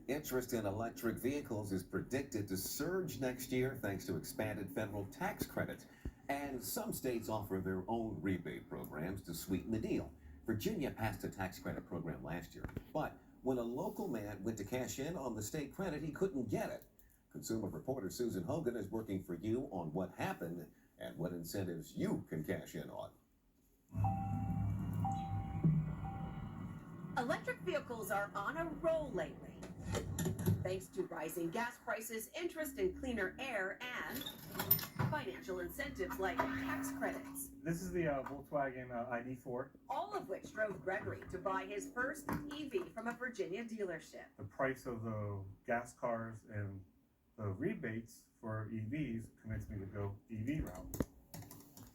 Interest in electric vehicles is predicted to surge next year thanks to expanded federal tax credits. And some states offer their own rebate programs to sweeten the deal. Virginia passed a tax credit program last year, but when a local man went to cash in on the state credit, he couldn't get it. Consumer reporter Susan Hogan is working for you on what happened and what incentives you can cash in on. Electric vehicles are on a roll lately, thanks to rising gas prices, interest in cleaner air, and financial incentives like tax credits. This is the Volkswagen ID4. All of which drove Gregory to buy his first EV from a Virginia dealership. The price of the gas cars and the rebates for EVs convinced me to go EV route.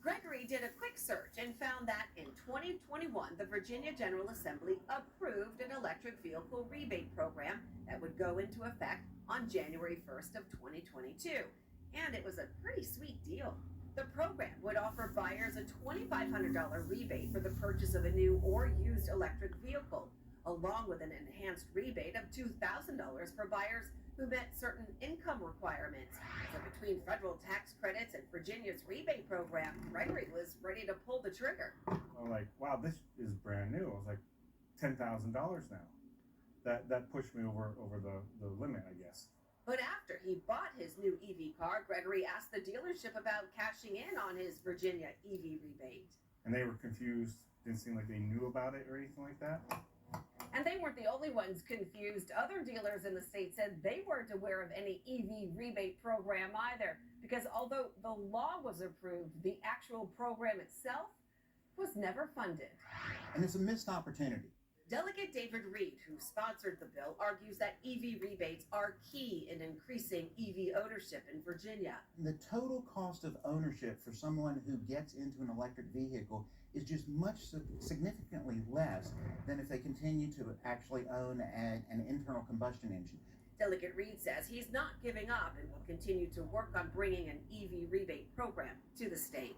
Gregory did a quick search and found that in 2021, the Virginia General Assembly approved an electric vehicle rebate program that would go into effect on January 1st of 2022. And it was a pretty sweet deal. The program would offer buyers a $2,500 rebate for the purchase of a new or used electric vehicle, along with an enhanced rebate of $2,000 for buyers who met certain income requirements. So between federal tax credits and Virginia's rebate program, Gregory was ready to pull the trigger. I'm like, wow, this is brand new. I was like, $10,000 now. That pushed me over the limit, I guess. But after he bought his new EV car, Gregory asked the dealership about cashing in on his Virginia EV rebate. And they were confused. Didn't seem like they knew about it or anything like that. And they weren't the only ones confused. Other dealers in the state said they weren't aware of any EV rebate program either, because although the law was approved, the actual program itself was never funded. And it's a missed opportunity. Delegate David Reed, who sponsored the bill, argues that EV rebates are key in increasing EV ownership in Virginia. The total cost of ownership for someone who gets into an electric vehicle is just significantly less than if they continue to actually own an internal combustion engine. Delegate Reed says he's not giving up and will continue to work on bringing an EV rebate program to the state.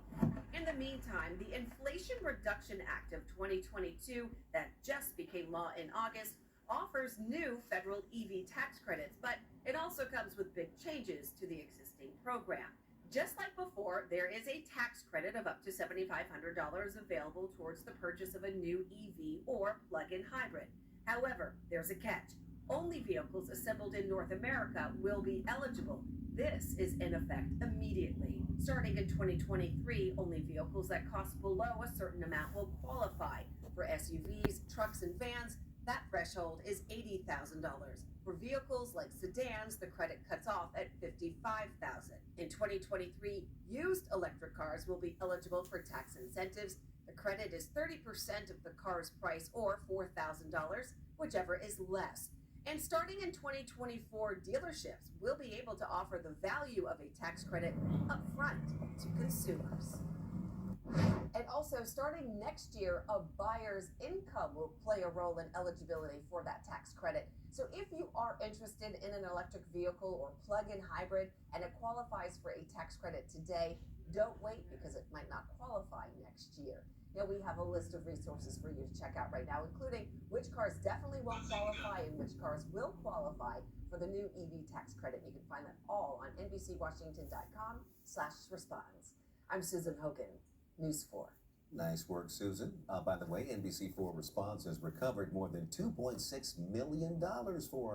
In the meantime, the Inflation Reduction Act of 2022 that just became law in August offers new federal EV tax credits, but it also comes with big changes to the existing program. Just like before, there is a tax credit of up to $7,500 available towards the purchase of a new EV or plug-in hybrid. However, there's a catch. Only vehicles assembled in North America will be eligible. This is in effect immediately. Starting in 2023, only vehicles that cost below a certain amount will qualify. For SUVs, trucks, and vans, that threshold is $80,000. For vehicles like sedans, the credit cuts off at $55,000. In 2023, used electric cars will be eligible for tax incentives. The credit is 30% of the car's price or $4,000, whichever is less. And starting in 2024, dealerships will be able to offer the value of a tax credit upfront to consumers. And also, starting next year, a buyer's income will play a role in eligibility for that tax credit. So if you are interested in an electric vehicle or plug-in hybrid and it qualifies for a tax credit today, don't wait because it might not qualify next year. Now, we have a list of resources for you to check out right now, including which cars definitely won't qualify and which cars will qualify for the new EV tax credit. You can find that all on NBCWashington.com/responds. I'm Susan Hogan, News 4. Nice work, Susan. By the way, NBC4 Response has recovered more than $2.6 million for